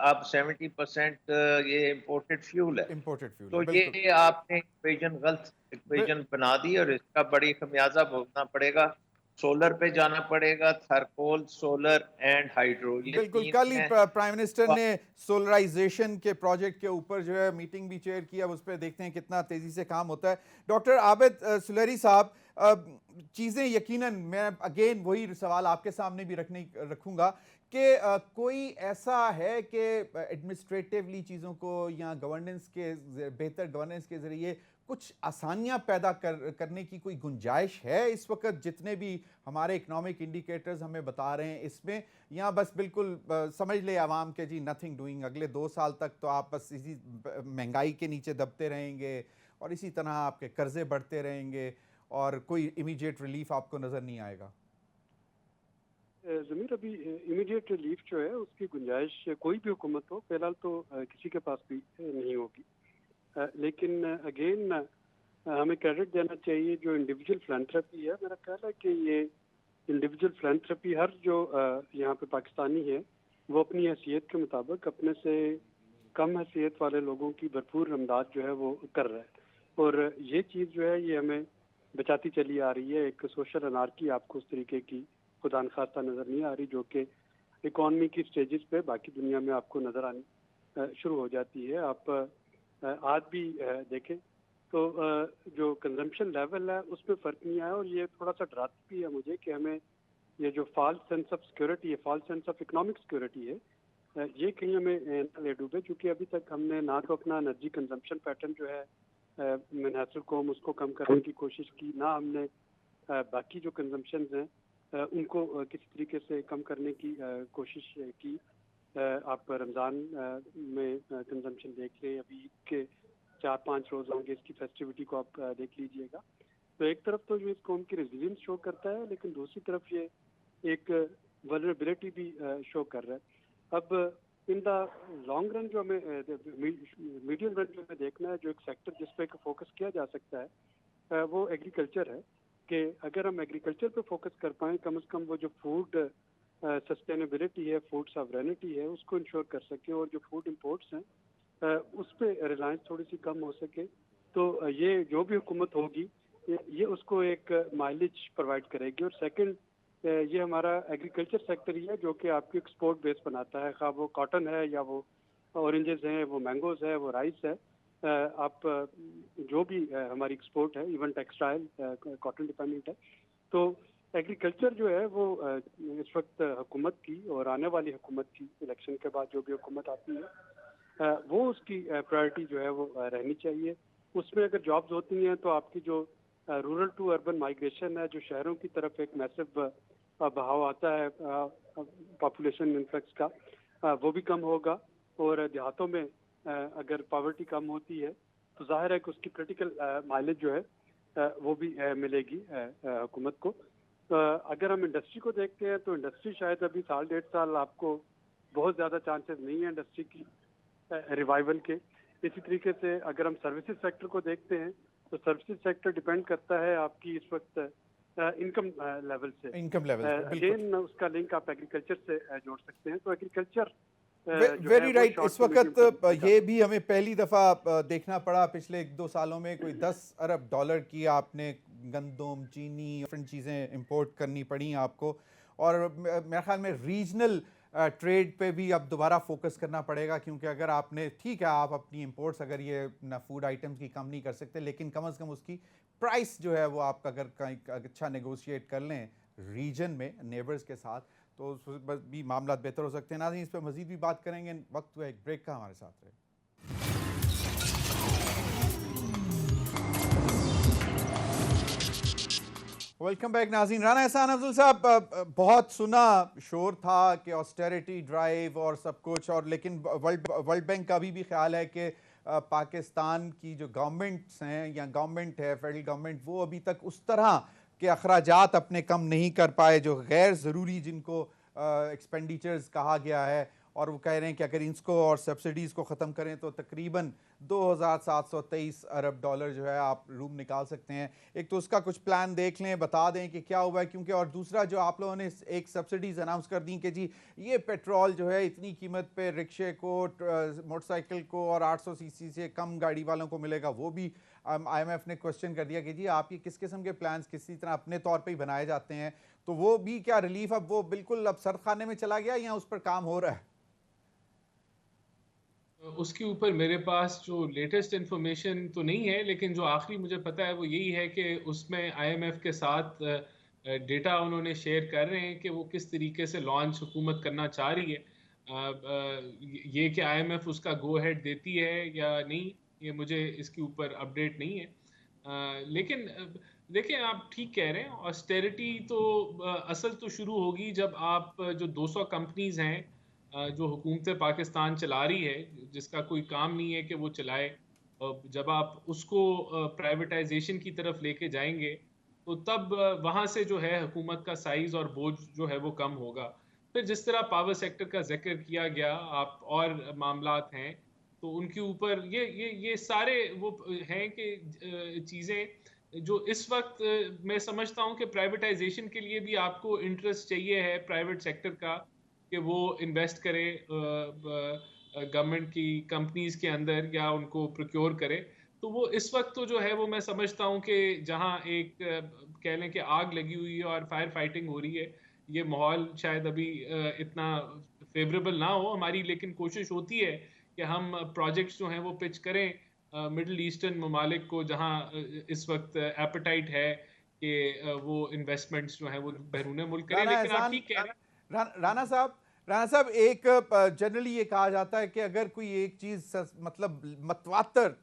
अब 70% ये इम्पोर्टेड फ्यूल है। इम्पोर्टेड फ्यूल है तो बिल्कुल। ये आपने इक्वेशन गलत इक्वेशन बना दी और इसका बड़ी खमियाजा भुगतना पड़ेगा। सोलर पे जाना पड़ेगा, थर्कोल, सोलर एंड हाइड्रो, ये बिल्कुल तीन कल ही हैं। प्राइम मिनिस्टर ने सोलराइजेशन के प्रोजेक्ट के ऊपर जो है मीटिंग भी चेयर की। अब उस पर देखते हैं कितना तेजी से काम होता है। डॉक्टर आबिद सुलेरी साहब, चीज़ें यकीनन मैं अगेन वही सवाल आपके सामने भी रखूंगा कि कोई ऐसा है कि एडमिनिस्ट्रेटिवली चीज़ों को या गवर्नेंस के बेहतर गवर्नेंस के ज़रिए कुछ आसानियां पैदा करने की कोई गुंजाइश है इस वक्त, जितने भी हमारे इकोनॉमिक इंडिकेटर्स हमें बता रहे हैं इसमें, या बस बिल्कुल समझ ले आवाम के जी नथिंग डूइंग, अगले 2 साल तक तो आप बस इसी महंगाई के नीचे दबते रहेंगे और इसी तरह आपके कर्जे बढ़ते रहेंगे और कोई इमीडिएट रिलीफ आपको नजर नहीं आएगा? ज़मीर, अभी इमीडिएट रिलीफ जो है उसकी गुंजाइश कोई भी हुकूमत हो फिलहाल तो किसी के पास भी नहीं होगी। लेकिन अगेन हमें क्रेडिट देना चाहिए जो इंडिविजुअल फिलैंथ्रोपी है। मेरा ख्याल है कि ये इंडिविजुअल फिलैंथ्रोपी हर जो यहाँ पे पाकिस्तानी है वो अपनी हैसियत के मुताबिक अपने से कम हैसियत वाले लोगों की भरपूर इमदाद जो है वो कर रहा है। और ये चीज़ जो है ये हमें बचाती चली आ रही है। एक सोशल अनार्की आपको उस तरीके की खुदा न खास्ता नज़र नहीं आ रही जो कि इकॉनमी की स्टेजेस पे बाकी दुनिया में आपको नज़र आनी शुरू हो जाती है। आप आज भी देखें तो जो कंजम्पशन लेवल है उसमें फ़र्क नहीं आया। और ये थोड़ा सा डराती भी है मुझे कि हमें ये जो फॉल्स सेंस ऑफ सिक्योरिटी है, false sense of economic security है, ये कहीं हमें न ले डूबे। क्योंकि अभी तक हमने ना तो अपना एनर्जी कंजम्पशन पैटर्न जो है मुनासिब को हम उसको कम करने की कोशिश की, ना हमने बाकी जो कंजम्पशन हैं उनको किसी तरीके से कम करने की कोशिश की। आप रमज़ान में कंजम्पशन देख लें, अभी के 4-5 रोज़ होंगे इसकी फेस्टिविटी को आप देख लीजिएगा। तो एक तरफ तो जो इस कौम की रेजिलियंस शो करता है, लेकिन दूसरी तरफ ये एक वल्नरेबिलिटी भी शो कर रहा है। अब इन द लॉन्ग रन जो हमें मीडियम रन जो हमें देखना है, जो एक सेक्टर जिस पे फोकस किया जा सकता है वो एग्रीकल्चर है। कि अगर हम एग्रीकल्चर पे फोकस कर पाएँ, कम से कम वो जो फूड सस्टेनेबिलिटी है, फूड सॉवरेनिटी है, उसको इंश्योर कर सकें और जो फूड इंपोर्ट्स हैं उस पर रिलायंस थोड़ी सी कम हो सके, तो ये जो भी हुकूमत होगी ये उसको एक माइलेज प्रोवाइड करेगी। और सेकंड, ये हमारा एग्रीकल्चर सेक्टर ही है जो कि आपकी एक्सपोर्ट बेस बनाता है, खा वो कॉटन है या वो ऑरेंजेस हैं, वो मैंगोज है, वो राइस है। आप जो भी हमारी एक्सपोर्ट है, इवन टेक्सटाइल कॉटन डिपेंडेंट है। तो एग्रीकल्चर जो है वो इस वक्त हुकूमत की और आने वाली हुकूमत की, इलेक्शन के बाद जो भी हुकूमत आती है वो उसकी प्रायोरिटी जो है वो रहनी चाहिए। उसमें अगर जॉब्स होती हैं तो आपकी जो रूरल टू अर्बन माइग्रेशन है, जो शहरों की तरफ एक मैसिव बहाव आता है पॉपुलेशन इन्फ्लक्स का, वो भी कम होगा। और देहातों में अगर पॉवर्टी कम होती है तो जाहिर है कि उसकी क्रिटिकल माइलेज जो है वो भी मिलेगी हुकूमत को। अगर हम इंडस्ट्री को देखते हैं तो इंडस्ट्री शायद अभी 1.5 साल आपको बहुत ज़्यादा चांसेस नहीं है इंडस्ट्री की रिवाइवल के। इसी तरीके से अगर हम सर्विसेज सेक्टर को देखते हैं तो सर्विसेज सेक्टर डिपेंड करता है आपकी इस वक्त इनकम लेवल से। इनकम लेवल अगेन उसका लिंक आप एग्रीकल्चर से जोड़ सकते हैं। तो एग्रीकल्चर वेरी राइट। इस वक्त ये भी हमें पहली दफा देखना पड़ा पिछले 1-2 सालों में, कोई 10 अरब डॉलर की आपने गंदम, चीनी, डिफरेंट चीज़ें इंपोर्ट करनी पड़ी आपको। और मेरे ख्याल में रीजनल ट्रेड पे भी अब दोबारा फोकस करना पड़ेगा, क्योंकि अगर आपने, ठीक है आप अपनी इंपोर्ट्स अगर ये ना फूड आइटम्स की कम नहीं कर सकते, लेकिन कम से कम उसकी प्राइस जो है वो आप अगर कहीं अच्छा नेगोशिएट कर लें रीजन में नेबर्स के साथ, तो बस भी मामला बेहतर हो सकते हैं। नाज़रीन, इस पर मजीद भी बात करेंगे, वक्त हुआ एक ब्रेक का, हमारे साथ रहे। वेलकम बैक नाज़रीन। राना एहसान अफजल साहब, बहुत सुना शोर था कि ऑस्टेरिटी ड्राइव और सब कुछ, और लेकिन वर्ल्ड बैंक का भी ख्याल है कि पाकिस्तान की जो गवर्नमेंट्स हैं या गवर्नमेंट है, फेडरल गवर्नमेंट, वो अभी तक उस तरह के अखराजात अपने कम नहीं कर पाए जो गैर ज़रूरी जिनको एक्सपेंडिचर्स कहा गया है। और वो कह रहे हैं कि अगर इसको और सब्सिडीज़ को ख़त्म करें तो तकरीबन $2,723 अरब जो है आप रूम निकाल सकते हैं। एक तो उसका कुछ प्लान देख लें, बता दें कि क्या हुआ है, क्योंकि और दूसरा जो आप लोगों ने एक सब्सिडीज अनाउंस कर दी कि जी ये पेट्रोल जो है इतनी कीमत पे रिक्शे को, मोटरसाइकिल को और 800 सीसी से कम गाड़ी वालों को मिलेगा, वो भी IMF ने क्वेश्चन कर दिया कि जी आप ये किस किस्म के प्लान्स किसी तरह अपने तौर पे ही बनाए जाते हैं। तो वो भी क्या रिलीफ अब वो बिल्कुल अब सर्द खाने में चला गया या उस पर काम हो रहा है? उसके ऊपर मेरे पास जो लेटेस्ट इंफॉर्मेशन तो नहीं है, लेकिन जो आखिरी मुझे पता है वो यही है कि उसमें IMF के साथ डेटा उन्होंने शेयर कर रहे हैं कि वो किस तरीके से लॉन्च हुकूमत करना चाह रही है। ये कि IMF उसका गो हेड देती है या नहीं, ये मुझे इसके ऊपर अपडेट नहीं है। लेकिन देखिए, आप ठीक कह रहे हैं, ऑस्टेरिटी तो असल तो शुरू होगी जब आप जो 200 कंपनीज हैं जो हुकूमत पाकिस्तान चला रही है, जिसका कोई काम नहीं है कि वो चलाए, जब आप उसको प्राइवेटाइजेशन की तरफ लेके जाएंगे तो तब वहां से जो है हुकूमत का साइज और बोझ जो है वो कम होगा। फिर जिस तरह पावर सेक्टर का जिक्र किया गया, आप और मामलात हैं तो उनके ऊपर ये सारे वो हैं कि चीजें जो इस वक्त मैं समझता हूं कि प्राइवेटाइजेशन के लिए भी आपको इंटरेस्ट चाहिए है प्राइवेट सेक्टर का कि वो इन्वेस्ट करे गवर्नमेंट की कंपनीज के अंदर या उनको प्रोक्योर करे। तो वो इस वक्त तो जो है वो मैं समझता हूं कि जहां एक कह लें कि आग लगी हुई है और फायर फाइटिंग हो रही है, ये माहौल शायद अभी इतना फेवरेबल ना हो हमारी, लेकिन कोशिश होती है कि हम प्रोजेक्ट्स जो हैं वो पिच करें मिडिल ईस्टर्न ममालिक को, जहां इस वक्त एपेटाइट है कि वो इन्वेस्टमेंट्स जो हैं वो बैरून मुल्क करें। राना लेकिन आप एहसान, ठीक कह रहे हैं। राना साहब एक जनरली ये कहा जाता है कि अगर कोई एक चीज मतलब मतवातर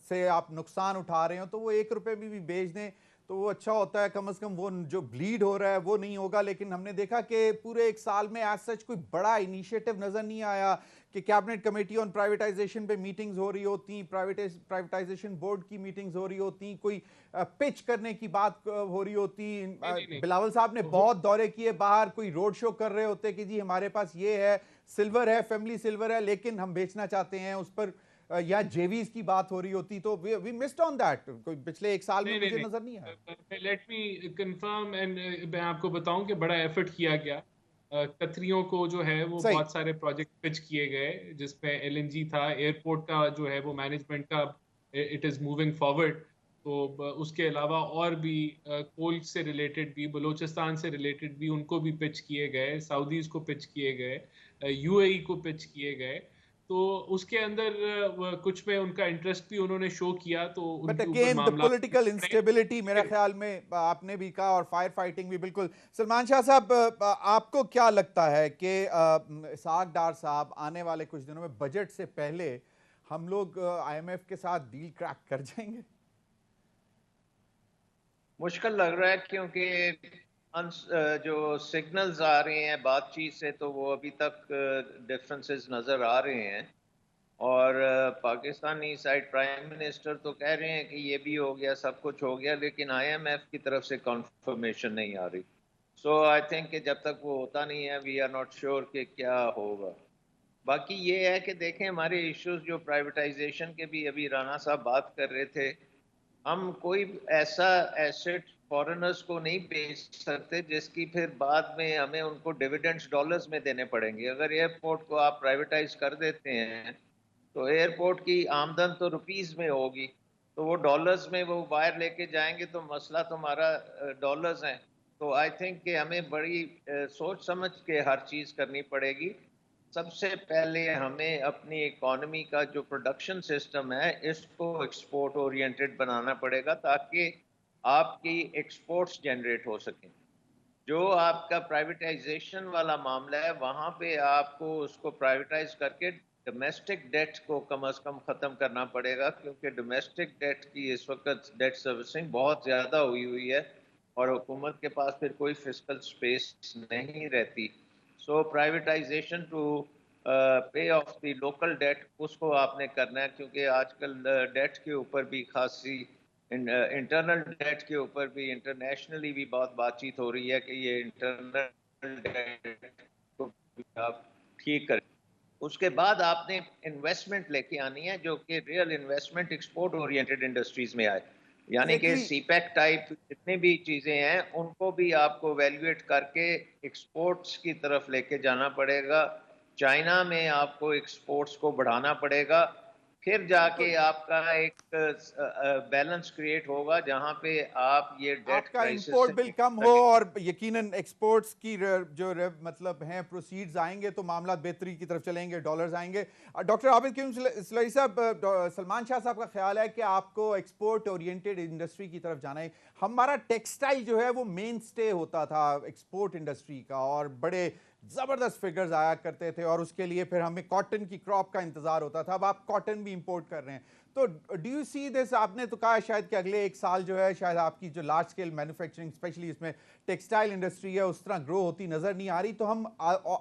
से आप नुकसान उठा रहे हो तो वो ₹1 भी बेच दें तो वो अच्छा होता है, कम से कम वो जो ब्लीड हो रहा है वो नहीं होगा। लेकिन हमने देखा कि पूरे एक साल में एज सच कोई बड़ा इनिशिएटिव नजर नहीं आया कि कैबिनेट कमेटी ऑन प्राइवेटाइजेशन पे मीटिंग्स हो रही होती, प्राइवेटाइजेशन बोर्ड की मीटिंग्स हो रही होती, कोई पिच करने की बात हो रही होती। नहीं नहीं नहीं बिलावल साहब ने हो, बहुत दौरे किए बाहर, कोई रोड शो कर रहे होते कि जी हमारे पास ये है, सिल्वर है, फैमिली सिल्वर है, लेकिन हम बेचना चाहते हैं उस पर, या जेवीज की बात हो रही होती। तो वी मिस्ड ऑन दैट। कोई पिछले एक साल में नहीं नहीं मुझे नजर नहीं आया। नहीं, लेट मी कंफर्म एंड मैं आपको बताऊं कि बड़ा एफर्ट किया गया। कतरियों को जो है वो सही। बहुत सारे प्रोजेक्ट पिच किए गए जिसमें LNG था, एयरपोर्ट का जो है वो मैनेजमेंट का इट इज मूविंग फॉरवर्ड। तो उसके अलावा और भी कोल से रिलेटेड भी, बलूचिस्तान से रिलेटेड भी उनको भी पिच किए गए, सऊदीज को पिच किए गए, UAE को पिच किए गए। तो उसके अंदर कुछ में उनका इंटरेस्ट भी उन्होंने शो किया, तो बट उनके ऊपर अगेन द मामला पॉलिटिकल इंस्टेबिलिटी मेरे ख्याल में आपने भी कहा, और फायर फाइटिंग भी बिल्कुल। सलमान शाह साहब, आपको क्या लगता है कि इसहाक डार साहब आने वाले कुछ दिनों में बजट से पहले हम लोग IMF के साथ डील क्रैक कर जाएंगे? मुश्किल लग रहा है क्योंकि जो सिग्नल्स आ रहे हैं बातचीत से तो वो अभी तक डिफरेंसेस नजर आ रहे हैं। और पाकिस्तानी साइड प्राइम मिनिस्टर तो कह रहे हैं कि ये भी हो गया, सब कुछ हो गया, लेकिन IMF की तरफ से कंफर्मेशन नहीं आ रही। सो आई थिंक कि जब तक वो होता नहीं है वी आर नॉट श्योर कि क्या होगा। बाकी ये है कि देखें हमारे इश्यूज जो प्राइवेटाइजेशन के भी अभी राना साहब बात कर रहे थे, हम कोई ऐसा एसेट फॉरेनर्स को नहीं बेच सकते जिसकी फिर बाद में हमें उनको डिविडेंड्स डॉलर्स में देने पड़ेंगे। अगर एयरपोर्ट को आप प्राइवेटाइज कर देते हैं तो एयरपोर्ट की आमदन तो रुपीस में होगी, तो वो डॉलर्स में वो वायर लेके जाएंगे, तो मसला तुम्हारा डॉलर्स है। तो आई थिंक कि हमें बड़ी सोच समझ के हर चीज करनी पड़ेगी। सबसे पहले हमें अपनी इकोनॉमी का जो प्रोडक्शन सिस्टम है इसको एक्सपोर्ट ओरिएंटेड बनाना पड़ेगा ताकि आपकी एक्सपोर्ट्स जनरेट हो सकें। जो आपका प्राइवेटाइजेशन वाला मामला है वहां पे आपको उसको प्राइवेटाइज करके डोमेस्टिक डेट को कम से कम खत्म करना पड़ेगा, क्योंकि डोमेस्टिक डेट की इस वक्त डेट सर्विसिंग बहुत ज्यादा हुई हुई है और हुकूमत के पास फिर कोई फिस्कल स्पेस नहीं रहती। सो प्राइवेटाइजेशन टू पे ऑफ द लोकल डेट उसको आपने करना है, क्योंकि आजकल डेट के ऊपर भी खासी, इंटरनल डेट के ऊपर भी इंटरनेशनली भी बहुत बातचीत हो रही है कि ये इंटरनल डेट को भी आप ठीक करें। उसके बाद आपने इन्वेस्टमेंट लेके आनी है जो कि real investment export oriented industries में आए, यानी कि एग्जैक्टली। सीपैक टाइप जितने भी चीजें हैं उनको भी आपको वैल्यूएट करके एक्सपोर्ट्स की तरफ लेके जाना पड़ेगा। चाइना में आपको एक्सपोर्ट्स को बढ़ाना पड़ेगा, फिर तो जाके आपका एक बैलेंस क्रिएट होगा जहां पे आप ये डेट आपका क्राइसिस इंपोर्ट से बिल कम निकल हो सकें। और यकीनन एक्सपोर्ट्स की मतलब हैं प्रोसीड्स आएंगे तो मामला बेहतरी की तरफ चलेंगे, डॉलर्स आएंगे। डॉक्टर आबिद क्यूम सुलैही साहब, सलमान शाह साहब का ख्याल है कि आपको एक्सपोर्ट ओरिएंटेड इंडस्ट्री की तरफ जाना है। हमारा टेक्सटाइल जो है वो मेन स्टे होता था एक्सपोर्ट इंडस्ट्री का, और बड़े जबरदस्त फिगर्स आया करते थे, और उसके लिए फिर हमें कॉटन की क्रॉप का इंतजार होता था। अब आप कॉटन भी इंपोर्ट कर रहे हैं, तो डू यू सी दिस? आपने तो कहा शायद कि अगले एक साल जो है शायद आपकी जो लार्ज स्केल मैन्युफैक्चरिंग स्पेशली इसमें टेक्सटाइल इंडस्ट्री है उस तरह ग्रो होती नजर नहीं आ रही, तो हम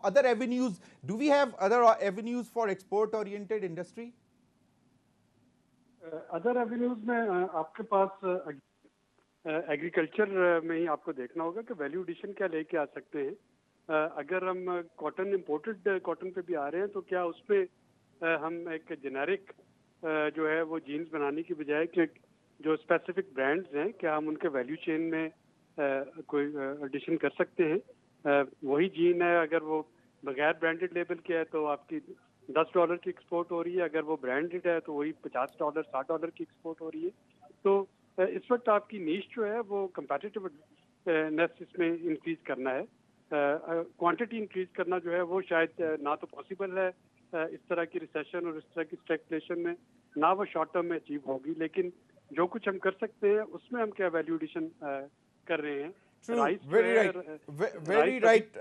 other avenues, do we have other avenues for export oriented industry? Other avenues में आपके पास एग्रीकल्चर में ही आपको देखना होगा कि वैल्यू एडिशन क्या लेके आ सकते हैं। अगर हम कॉटन इंपोर्टेड कॉटन पे भी आ रहे हैं तो क्या उसमें हम एक जेनेरिक जो है वो जीन्स बनाने की बजाय कि जो स्पेसिफिक ब्रांड्स हैं क्या हम उनके वैल्यू चेन में कोई एडिशन कर सकते हैं। वही जीन है अगर वो बगैर ब्रांडेड लेबल के है तो आपकी $10 की एक्सपोर्ट हो रही है, अगर वो ब्रांडेड है तो वही $50 $60 की एक्सपोर्ट हो रही है। तो इस वक्त आपकी नीश जो है वो कंपेटिटिवनेस इसमें इंक्रीज करना है। क्वांटिटी इंक्रीज करना जो है वो शायद ना तो पॉसिबल है इस तरह की रिसेशन और इस तरह की स्टैग्फ्लेशन में, ना वो शॉर्ट टर्म में अचीव होगी। लेकिन जो कुछ हम कर सकते हैं उसमें हम क्या वैल्यू एडिशन कर रहे हैं। True, rice very right, very right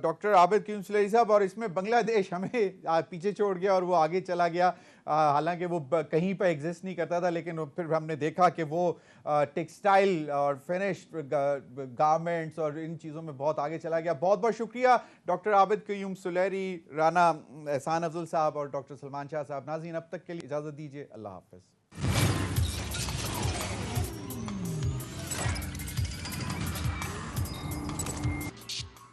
doctor Abid Qayyum Suleri sahab. और इसमें बांग्लादेश हमें पीछे छोड़ गया और वो आगे चला गया, हालांकि वो कहीं पर एग्जिस्ट नहीं करता था, लेकिन फिर हमने देखा कि वो टेक्सटाइल और फिनिश्ड गारमेंट्स और इन चीज़ों में बहुत आगे चला गया। बहुत बहुत शुक्रिया डॉक्टर आबिद क्यूम सुलैही, राना एहसान अफजल साहब और डॉक्टर सलमान शाह साहब। नाज़रीन, अब तक के लिए इजाज़त दीजिए, अल्लाह हाफ़िज़।